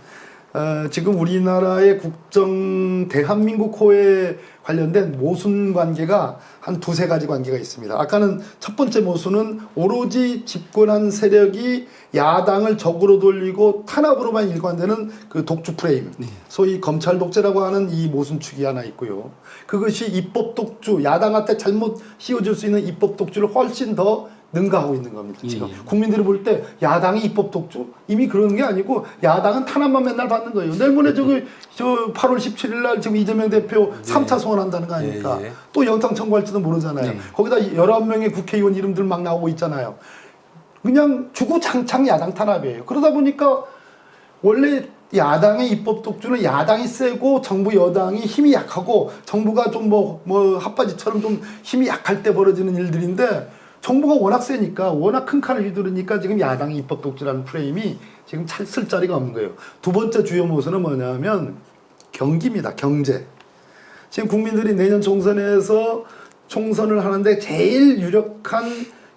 S3: 지금 우리나라의 국정 대한민국호에 관련된 모순 관계가 한 두세 가지 관계가 있습니다. 아까는 첫 번째 모순은 오로지 집권한 세력이 야당을 적으로 돌리고 탄압으로만 일관되는 그 독주 프레임, 소위 검찰 독재라고 하는 이 모순축이 하나 있고요. 그것이 입법 독주, 야당한테 잘못 씌워줄 수 있는 입법 독주를 훨씬 더 능가하고 있는 겁니다. 지금 국민들이 볼 때 야당이 입법 독주 이미 그런 게 아니고 야당은 탄압만 맨날 받는 거예요. 내일 모레 저 8월 17일 날 지금 이재명 대표 3차 소환한다는 거 아닙니까? 또 영장 청구할지도 모르잖아요. 거기다 11명의 국회의원 이름들 막 나오고 있잖아요. 그냥 주구장창 야당 탄압이에요. 그러다 보니까 원래 야당의 입법 독주는 야당이 세고 정부 여당이 힘이 약하고 정부가 좀 뭐 핫바지처럼 좀 힘이 약할 때 벌어지는 일들인데 정부가 워낙 세니까 워낙 큰 칼을 휘두르니까 지금 야당이 입법 독주라는 프레임이 지금 쓸 자리가 없는 거예요. 두 번째 주요 모순은 뭐냐면 경기입니다. 경제. 지금 국민들이 내년 총선에서 총선을 하는데 제일 유력한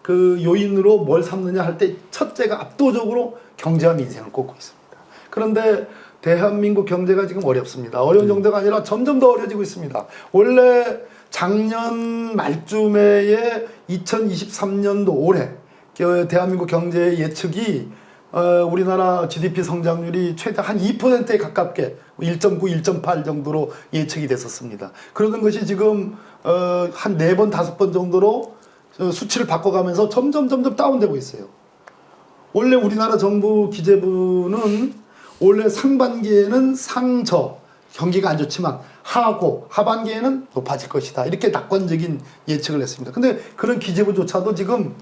S3: 그 요인으로 뭘 삼느냐 할 때 첫째가 압도적으로 경제와 민생을 꼽고 있습니다. 그런데 대한민국 경제가 지금 어렵습니다. 어려운 정도가 아니라 점점 더 어려지고 있습니다. 원래 작년 말쯤에 2023년도 올해 대한민국 경제 예측이 우리나라 GDP 성장률이 최대 한 2%에 가깝게 1.9, 1.8 정도로 예측이 됐었습니다. 그러던 것이 지금 한 4번, 5번 정도로 수치를 바꿔가면서 점점 다운되고 있어요. 원래 우리나라 정부 기재부는 원래 상반기에는 상저 경기가 안 좋지만 하고 하반기에는 높아질 것이다. 이렇게 낙관적인 예측을 했습니다. 근데 그런 기재부조차도 지금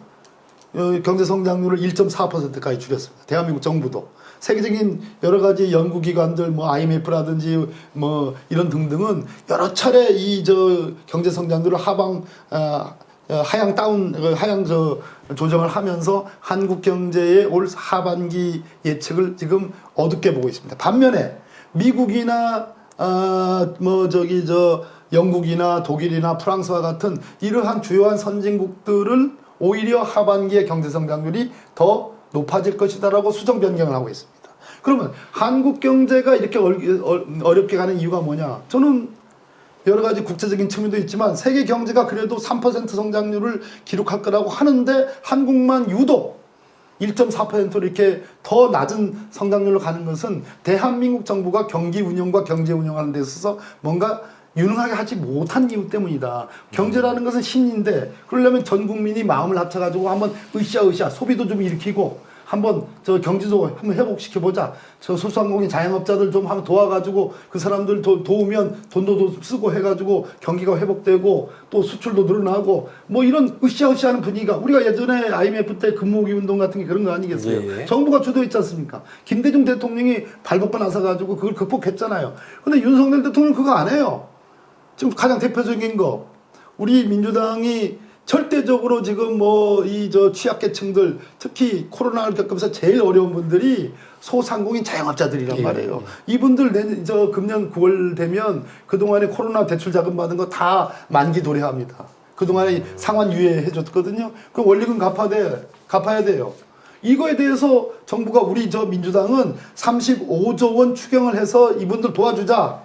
S3: 경제 성장률을 1.4%까지 줄였습니다. 대한민국 정부도. 세계적인 여러 가지 연구기관들, 뭐 IMF라든지 뭐 이런 등등은 여러 차례 경제 성장률을 하향 조정을 하면서 한국 경제의 올 하반기 예측을 지금 어둡게 보고 있습니다. 반면에 미국이나 영국이나 독일이나 프랑스와 같은 이러한 주요한 선진국들은 오히려 하반기에 경제 성장률이 더 높아질 것이다라고 수정 변경을 하고 있습니다. 그러면 한국 경제가 이렇게 어렵게 가는 이유가 뭐냐? 저는 여러 가지 국제적인 측면도 있지만 세계 경제가 그래도 3% 성장률을 기록할 거라고 하는데 한국만 유독 1.4%로 이렇게 더 낮은 성장률로 가는 것은 대한민국 정부가 경기 운영과 경제 운영하는 데 있어서 뭔가 유능하게 하지 못한 이유 때문이다. 경제라는 것은 신인데 그러려면 전 국민이 마음을 합쳐가지고 한번 으쌰 소비도 좀 일으키고 한번 경제도 한번 회복시켜보자. 소상공인 자영업자들 좀 한번 도와가지고 그 사람들 도우면 돈도 쓰고 해가지고 경기가 회복되고 또 수출도 늘어나고 뭐 이런 으쌰으쌰하는 분위기가 우리가 예전에 IMF 때 금모기 운동 같은 게 그런 거 아니겠어요? 정부가 주도했지 않습니까? 김대중 대통령이 발벗고 나서가지고 그걸 극복했잖아요. 근데 윤석열 대통령은 그거 안 해요. 지금 가장 대표적인 거 우리 민주당이 절대적으로 지금 뭐 이 저 취약계층들 특히 코로나를 겪으면서 제일 어려운 분들이 소상공인 자영업자들이란
S2: 예,
S3: 말이에요. 이분들 저 금년 9월 되면 그동안에 코로나 대출 자금 받은 거 다 만기 도래합니다. 그동안에 상환 유예해 줬거든요. 그 원리금 갚아야 돼요. 이거에 대해서 정부가 우리 저 민주당은 35조 원 추경을 해서 이분들 도와주자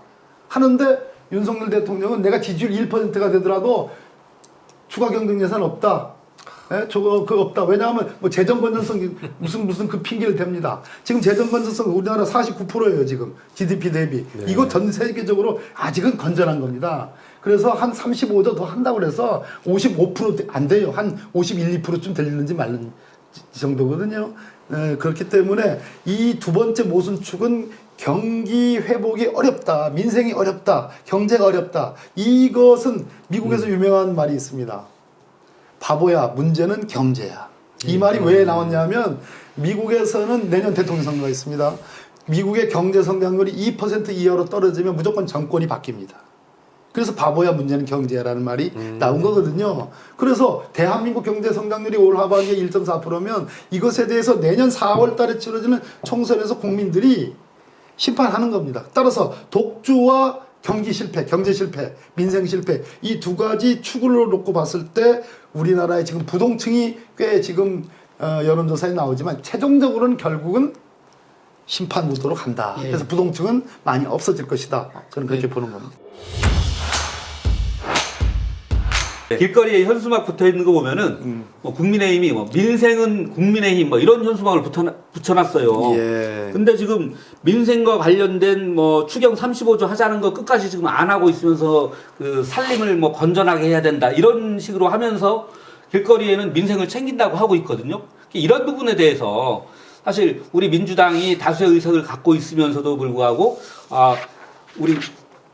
S3: 하는데 윤석열 대통령은 내가 지지율 1%가 되더라도 추가 경정 예산 없다. 예? 저거 그거 없다. 왜냐하면 뭐 재정 건전성 무슨 그 핑계를 댑니다. 지금 재정 건전성 우리나라 49%예요 지금 GDP 대비. 이거 전 세계적으로 아직은 건전한 겁니다. 그래서 한 35조 더 한다고 그래서 55%안 돼요. 한 51, 2%쯤 되는지 말는 정도거든요. 그렇기 때문에 이 두 번째 모순축은 경기 회복이 어렵다, 민생이 어렵다, 경제가 어렵다. 이것은 미국에서 유명한 말이 있습니다. 바보야, 문제는 경제야. 이 말이 왜 나왔냐면 미국에서는 내년 대통령 선거가 있습니다. 미국의 경제 성장률이 2% 이하로 떨어지면 무조건 정권이 바뀝니다. 그래서 바보야 문제는 경제야라는 말이 나온 거거든요. 그래서 대한민국 경제 성장률이 올 하반기에 1.4%면 이것에 대해서 내년 4월 달에 치러지는 총선에서 국민들이 심판하는 겁니다. 따라서 독주와 경기 실패, 경제 실패, 민생 실패 이 두 가지 축을 놓고 봤을 때 우리나라의 지금 부동층이 꽤 지금 여론조사에 나오지만 최종적으로는 결국은 심판 무도로 간다.
S2: 예.
S3: 그래서 부동층은 많이 없어질 것이다. 저는 그렇게 보는 겁니다.
S2: 길거리에 현수막 붙어 있는 거 보면은 뭐 국민의힘이 뭐 민생은 국민의힘 뭐 이런 현수막을 붙여놨어요.
S3: 예.
S2: 근데 지금 민생과 관련된 뭐 추경 35조 하자는 거 끝까지 지금 안 하고 있으면서 그 살림을 뭐 건전하게 해야 된다 이런 식으로 하면서 길거리에는 민생을 챙긴다고 하고 있거든요. 이런 부분에 대해서 사실 우리 민주당이 다수의 의석을 갖고 있으면서도 불구하고 우리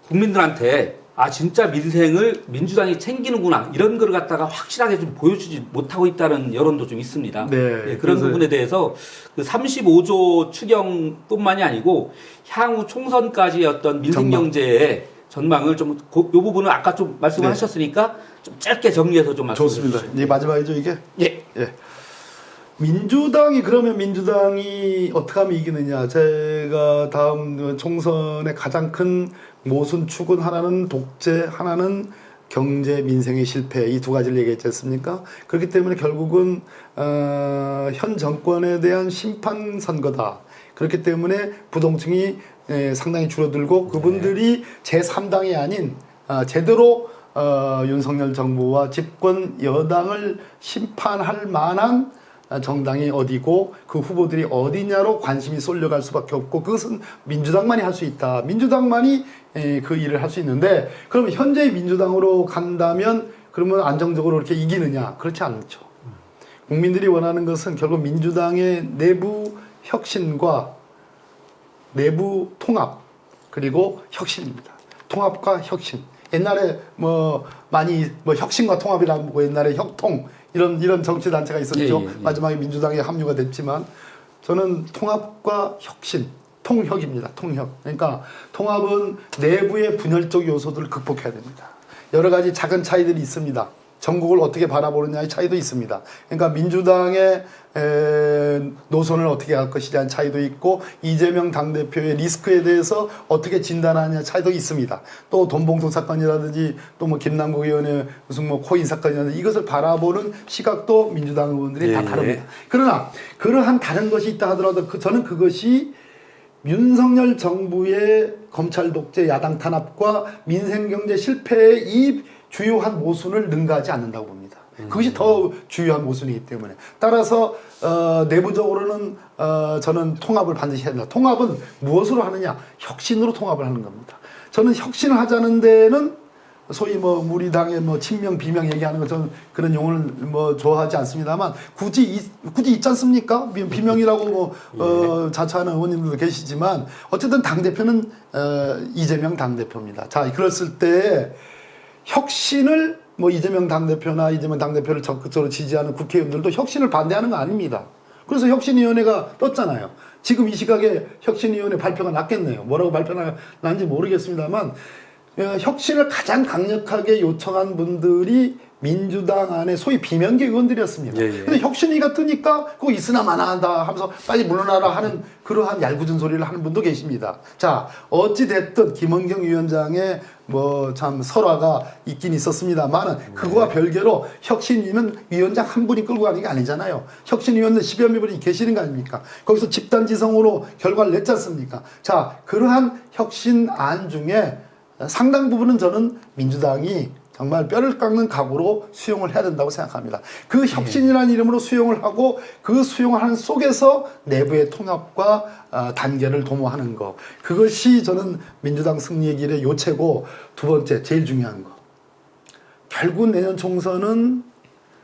S2: 국민들한테 진짜 민생을 민주당이 챙기는구나 이런 걸 갖다가 확실하게 좀 보여주지 못하고 있다는 여론도 좀 있습니다.
S3: 네,
S2: 예, 그런 부분에 대해서 그 35조 추경뿐만이 아니고 향후 총선까지의 어떤 민생 경제의 전망을 좀 요 부분은 아까 좀 말씀을 하셨으니까 좀 짧게 정리해서 좀 말씀해
S3: 좋습니다.
S2: 주시죠.
S3: 이제 마지막이죠 이게.
S2: 예.
S3: 민주당이 어떻게 하면 이기느냐. 제가 다음 총선의 가장 큰 모순축은 하나는 독재, 하나는 경제, 민생의 실패 이 두 가지를 얘기했지 않습니까? 그렇기 때문에 결국은 현 정권에 대한 심판 선거다. 그렇기 때문에 부동층이 상당히 줄어들고 그분들이 제3당이 아닌 제대로 윤석열 정부와 집권 여당을 심판할 만한 정당이 어디고 그 후보들이 어디냐로 관심이 쏠려갈 수밖에 없고 그것은 민주당만이 할 수 있다. 민주당만이 그 일을 할 수 있는데 그러면 현재의 민주당으로 간다면 그러면 안정적으로 이렇게 이기느냐? 그렇지 않죠. 국민들이 원하는 것은 결국 민주당의 내부 혁신과 내부 통합 그리고 혁신입니다. 통합과 혁신. 옛날에 많이 혁신과 통합이라고 옛날에 혁통 이런 정치 단체가 있었죠. 마지막에 민주당에 합류가 됐지만 저는 통합과 혁신, 통혁입니다. 통혁. 그러니까 통합은 내부의 분열적 요소들을 극복해야 됩니다. 여러 가지 작은 차이들이 있습니다. 전국을 어떻게 바라보느냐의 차이도 있습니다. 그러니까 민주당의 노선을 어떻게 할 것이냐는 차이도 있고 이재명 당대표의 리스크에 대해서 어떻게 진단하느냐 차이도 있습니다. 또 돈봉투 사건이라든지 또 뭐 김남국 의원의 무슨 뭐 코인 사건이라든지 이것을 바라보는 시각도 민주당 의원들이 다 다릅니다. 그러나 그러한 다른 것이 있다 하더라도 저는 그것이 윤석열 정부의 검찰 독재 야당 탄압과 민생경제 실패의 이 주요한 모순을 능가하지 않는다고 봅니다. 그것이 더 주요한 모순이기 때문에 따라서 내부적으로는 저는 통합을 반드시 해야 된다. 통합은 무엇으로 하느냐? 혁신으로 통합을 하는 겁니다. 저는 혁신을 하자는 데는 소위 우리 당의 친명 비명 얘기하는 거 저는 그런 용어를 좋아하지 않습니다만 굳이 있지 않습니까? 비명이라고 자처하는 의원님들도 계시지만 어쨌든 당 대표는 이재명 당 대표입니다. 자, 그랬을 때 혁신을 이재명 당대표나 이재명 당대표를 적극적으로 지지하는 국회의원들도 혁신을 반대하는 거 아닙니다. 그래서 혁신위원회가 떴잖아요. 지금 이 시각에 혁신위원회 발표가 났겠네요. 뭐라고 발표가 났는지 모르겠습니다만 혁신을 가장 강력하게 요청한 분들이 민주당 안에 소위 비명계 의원들이었습니다. 근데 혁신위가 뜨니까 그거 있으나 마나한다 하면서 빨리 물러나라 하는 그러한 얄궂은 소리를 하는 분도 계십니다. 자, 어찌됐든 김원경 위원장의 뭐 참 설화가 있긴 있었습니다만은 그거와 별개로 혁신위는 위원장 한 분이 끌고 가는 게 아니잖아요. 혁신위원들 10여 명이 계시는 거 아닙니까? 거기서 집단지성으로 결과를 냈지 않습니까? 자, 그러한 혁신안 중에 상당 부분은 저는 민주당이 정말 뼈를 깎는 각오로 수용을 해야 된다고 생각합니다. 그 혁신이라는 이름으로 수용을 하고 그 수용하는 속에서 내부의 통합과 단계를 도모하는 것. 그것이 저는 민주당 승리의 길의 요체고 두 번째 제일 중요한 거. 결국 내년 총선은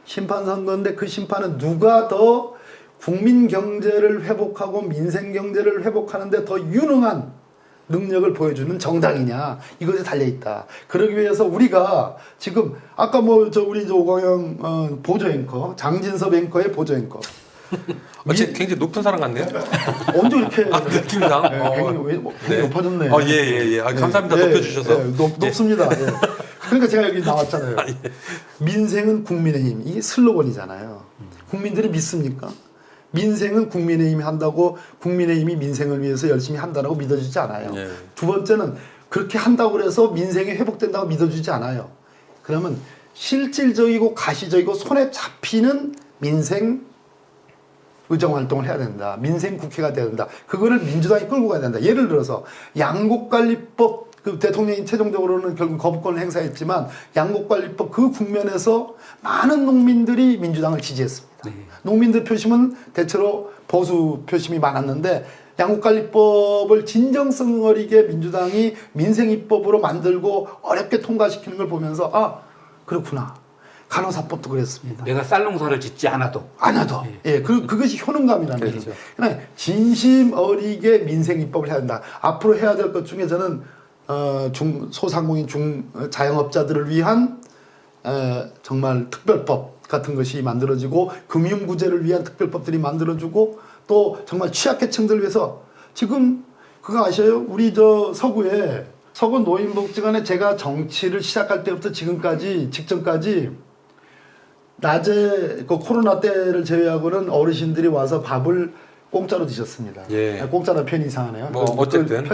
S3: 심판선거인데 그 심판은 누가 더 국민 경제를 회복하고 민생 경제를 회복하는데 더 유능한 능력을 보여주는 정당이냐 이것에 달려 있다. 그러기 위해서 우리가 지금 아까 뭐 저 우리 오광영 보조 앵커 장진섭 앵커의 보조 앵커
S1: 굉장히 높은 사람 같네요.
S3: 언제 이렇게
S1: 느낌상
S3: 굉장히 높아졌네.
S1: 예. 감사합니다. 높여주셔서
S3: 높습니다. 예. 그러니까 제가 여기 나왔잖아요. 민생은 국민의힘 이게 슬로건이잖아요. 국민들이 믿습니까? 민생은 국민의힘이 한다고 국민의힘이 민생을 위해서 열심히 한다고 믿어주지 않아요. 두 번째는 그렇게 한다고 해서 민생이 회복된다고 믿어주지 않아요. 그러면 실질적이고 가시적이고 손에 잡히는 민생 의정활동을 해야 된다. 민생 국회가 돼야 된다. 그거를 민주당이 끌고 가야 된다. 예를 들어서 양곡관리법 그 대통령이 최종적으로는 결국 거부권을 행사했지만 양곡관리법 그 국면에서 많은 농민들이 민주당을 지지했습니다. 농민들 표심은 대체로 보수 표심이 많았는데 양곡관리법을 진정성 어리게 민주당이 민생입법으로 만들고 어렵게 통과시키는 걸 보면서 아 그렇구나. 간호사법도 그랬습니다.
S2: 내가 쌀농사를 짓지 않아도.
S3: 예, 그것이 효능감이라는 거죠. 그러니까 진심 어리게 민생입법을 해야 된다. 앞으로 해야 될 것 중에 저는 소상공인 자영업자들을 위한 정말 특별법 같은 것이 만들어지고 금융구제를 위한 특별법들이 만들어지고 또 정말 취약계층들을 위해서 지금 그거 아셔요? 우리 저 서구 노인복지관에 제가 정치를 시작할 때부터 지금까지 직전까지 낮에 그 코로나 때를 제외하고는 어르신들이 와서 밥을 공짜로 드셨습니다. 공짜나 편이 이상하네요.
S1: 뭐 어쨌든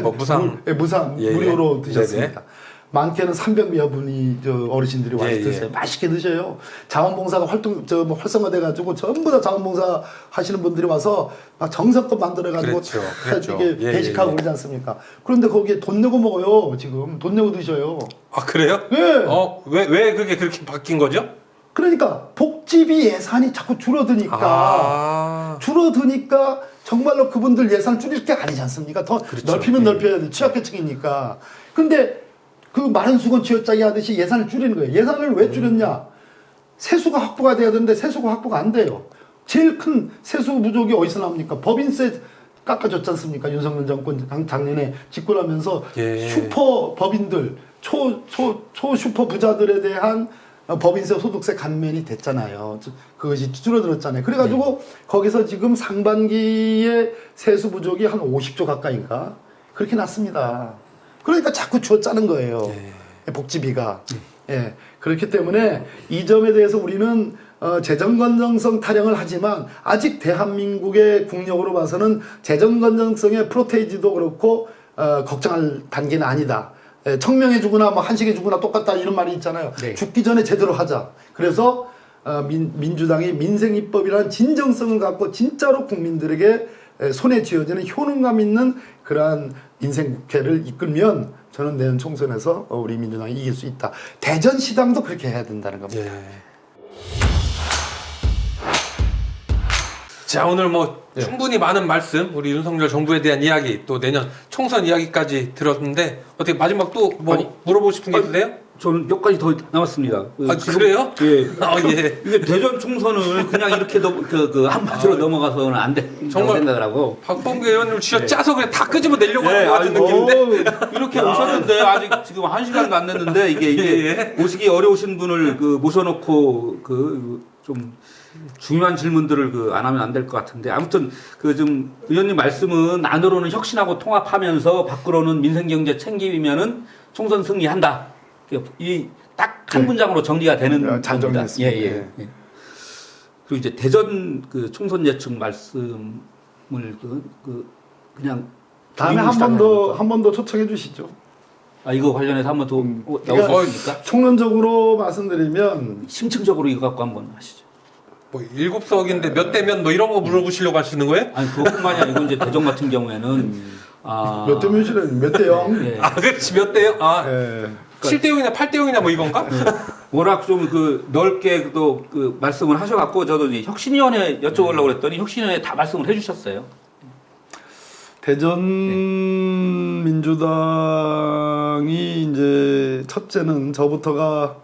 S1: 무상
S3: 무료로 드셨습니다. 많게는 300여 분이 어르신들이 와서 드세요. 맛있게 드셔요. 자원봉사가 활성화돼가지고 전부 다 자원봉사 하시는 분들이 와서 막 정성껏 만들어가지고 이게 배식하고 그러지 않습니까? 그런데 거기에 돈 내고 먹어요. 지금 돈 내고 드셔요.
S1: 아 그래요?
S3: 네.
S1: 왜 그게 그렇게 바뀐 거죠?
S3: 그러니까 복지비 예산이 자꾸 줄어드니까 정말로 그분들 예산 줄일 게 아니지 않습니까? 더 넓히면 넓혀야 돼. 취약계층이니까. 근데 그 마른 수건 쥐어짜기 하듯이 예산을 줄이는 거예요. 예산을 왜 줄였냐? 세수가 확보가 돼야 되는데 세수가 확보가 안 돼요. 제일 큰 세수 부족이 어디서 나옵니까? 법인세 깎아줬지 않습니까? 윤석열 정권 작년에 집권하면서 슈퍼 법인들, 슈퍼 부자들에 대한 법인세 소득세 감면이 됐잖아요. 그것이 줄어들었잖아요. 그래가지고 거기서 지금 상반기에 세수 부족이 한 50조 가까이인가? 그렇게 났습니다. 그러니까 자꾸 쥐어짜는 거예요. 복지비가. 그렇기 때문에 이 점에 대해서 우리는 재정 건전성 타령을 하지만 아직 대한민국의 국력으로 봐서는 재정 건전성의 프로테이지도 그렇고 걱정할 단계는 아니다. 청명해 주거나 뭐 한식해 주거나 똑같다 이런 말이 있잖아요. 죽기 전에 제대로 하자. 그래서 민주당이 민생입법이라는 진정성을 갖고 진짜로 국민들에게 손에 쥐어지는 효능감 있는 그러한 인생국회를 이끌면 저는 내년 총선에서 우리 민주당이 이길 수 있다. 대전시당도 그렇게 해야 된다는 겁니다.
S1: 자 오늘 충분히 많은 말씀 우리 윤석열 정부에 대한 이야기 또 내년 총선 이야기까지 들었는데 어떻게 마지막 또 물어보고 싶은 게 있으세요?
S2: 저는 몇 가지 더 남았습니다.
S1: 그래요?
S2: 이게 대전 총선을 그냥 이렇게 한마디로 넘어가서는 안 된다고
S1: 정말
S2: 생각을 하고.
S1: 박범계 의원님 진짜 짜서 그냥 다 끄집어 내려고 하는 것 같은 느낌인데
S2: 이렇게 오셨는데 아직 지금 1시간도 안 됐는데 이게 오시기 어려우신 분을 모셔놓고 좀 중요한 질문들을 안 하면 안 될 것 같은데 아무튼 좀 의원님 말씀은 안으로는 혁신하고 통합하면서 밖으로는 민생경제 챙기면은 총선 승리한다. 이 딱 한 문장으로 정리가 되는 겁니다.
S3: 잔정했습니다.
S2: 예, 예. 예. 그리고 이제 대전 그 총선 예측 말씀을 그냥
S3: 다음에 한 번 더 초청해 주시죠.
S2: 아 이거 관련해서 한 번 더
S3: 그러니까
S2: 나오십니까?
S3: 총론적으로 말씀드리면
S2: 심층적으로 이거 갖고 한번 하시죠.
S1: 뭐 7석인데 몇 대면 뭐 이런 거 물어보시려고 하시는 거예요?
S2: 아니 그것뿐만이 아니고 이제 대전 같은 경우에는
S3: 몇 대 몇이래? 몇 대 0?
S2: 예.
S1: 아, 그렇지. 몇 대요? 아,
S3: 예.
S1: 7대 0이냐 8대 0이냐 뭐 이건가?
S2: 워낙 좀 그 넓게 또 그 말씀을 하셔갖고 저도 이제 혁신위원회 여쭤보려고 그랬더니 혁신위원회 다 말씀을 해주셨어요.
S3: 대전 민주당이 이제 첫째는 저부터가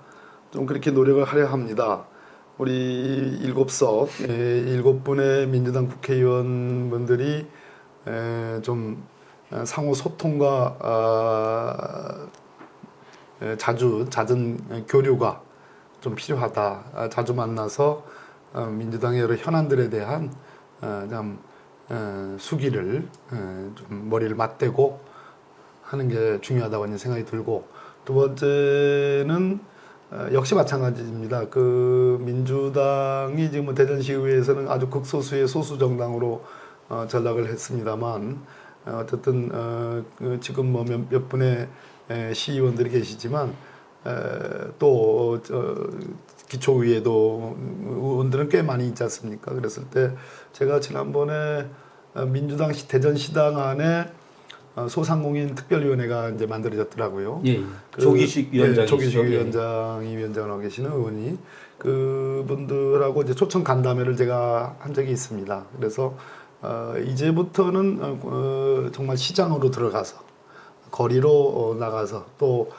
S3: 좀 그렇게 노력을 하려 합니다. 우리 7석, 7분의 민주당 국회의원분들이 좀 상호 소통과 잦은 교류가 좀 필요하다. 자주 만나서 민주당의 여러 현안들에 대한 수기를 좀 머리를 맞대고 하는 게 중요하다고 하는 생각이 들고, 두 번째는 역시 마찬가지입니다. 그 민주당이 지금 대전시의회에서는 아주 극소수의 소수 정당으로 전락을 했습니다만, 어쨌든 지금 뭐 몇 분의 시의원들이 계시지만 또 기초의회도 의원들은 꽤 많이 있지 않습니까? 그랬을 때 제가 지난번에 민주당 대전시당 안에 소상공인 특별위원회가 이제 만들어졌더라고요.
S2: 예. 조기식 위원장이
S3: 조기식 위원장이 위원장을 하고 계시는 의원이, 그분들하고 이제 초청 간담회를 제가 한 적이 있습니다. 그래서 이제부터는 정말 시장으로 들어가서 거리로 나가서 또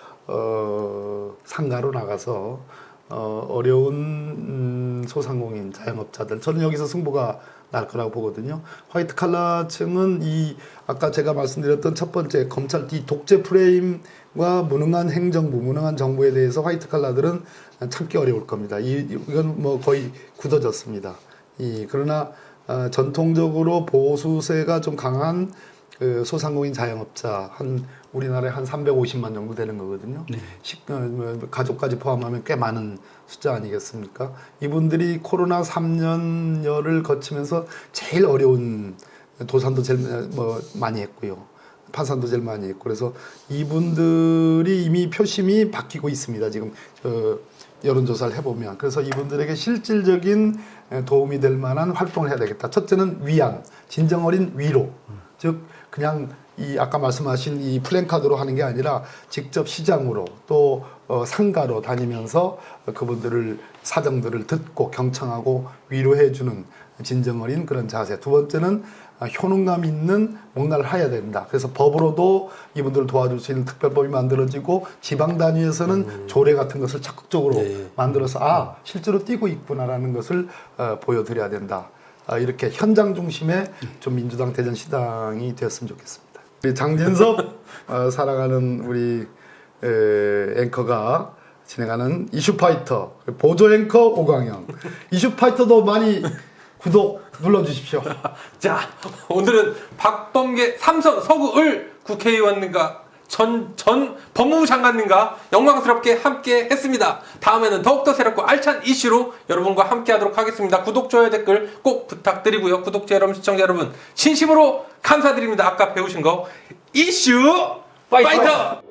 S3: 상가로 나가서 어려운 소상공인 자영업자들, 저는 여기서 승부가 날 거라고 보거든요. 화이트 칼라층은 이 아까 제가 말씀드렸던 첫 번째 검찰 이 독재 프레임과 무능한 행정부, 무능한 정부에 대해서 화이트 칼라들은 참기 어려울 겁니다. 이건 뭐 거의 굳어졌습니다. 그러나 전통적으로 보수세가 좀 강한 그 소상공인 자영업자 우리나라에 한 350만 정도 되는 거거든요. 네. 가족까지 포함하면 꽤 많은 숫자 아니겠습니까? 이분들이 코로나 3년여를 거치면서 제일 어려운, 도산도 제일 많이 했고요. 파산도 제일 많이 했고, 그래서 이분들이 이미 표심이 바뀌고 있습니다. 지금 여론조사를 해보면. 그래서 이분들에게 실질적인 도움이 될 만한 활동을 해야 되겠다. 첫째는 위안, 진정 어린 위로. 즉 그냥 이 아까 말씀하신 이 플랜카드로 하는 게 아니라 직접 시장으로 또 상가로 다니면서 그분들을 사정들을 듣고 경청하고 위로해주는 진정 어린 그런 자세. 두 번째는 효능감 있는 뭔가를 해야 된다. 그래서 법으로도 이분들을 도와줄 수 있는 특별법이 만들어지고, 지방 단위에서는 조례 같은 것을 적극적으로 만들어서 실제로 뛰고 있구나라는 것을 보여드려야 된다. 이렇게 현장 중심의 좀 민주당 대전시당이 되었으면 좋겠습니다. 우리 장진섭 사랑하는 우리 앵커가 진행하는 이슈파이터 보조 앵커 오광영, 이슈파이터도 많이 구독 눌러주십시오.
S1: 자, 오늘은 박범계 삼선 서구을 국회의원님과 전 법무부 장관님과 영광스럽게 함께 했습니다. 다음에는 더욱더 새롭고 알찬 이슈로 여러분과 함께 하도록 하겠습니다. 구독, 좋아요, 댓글 꼭 부탁드리고요. 구독자 여러분, 시청자 여러분, 진심으로 감사드립니다. 아까 배우신 거 이슈 파이터!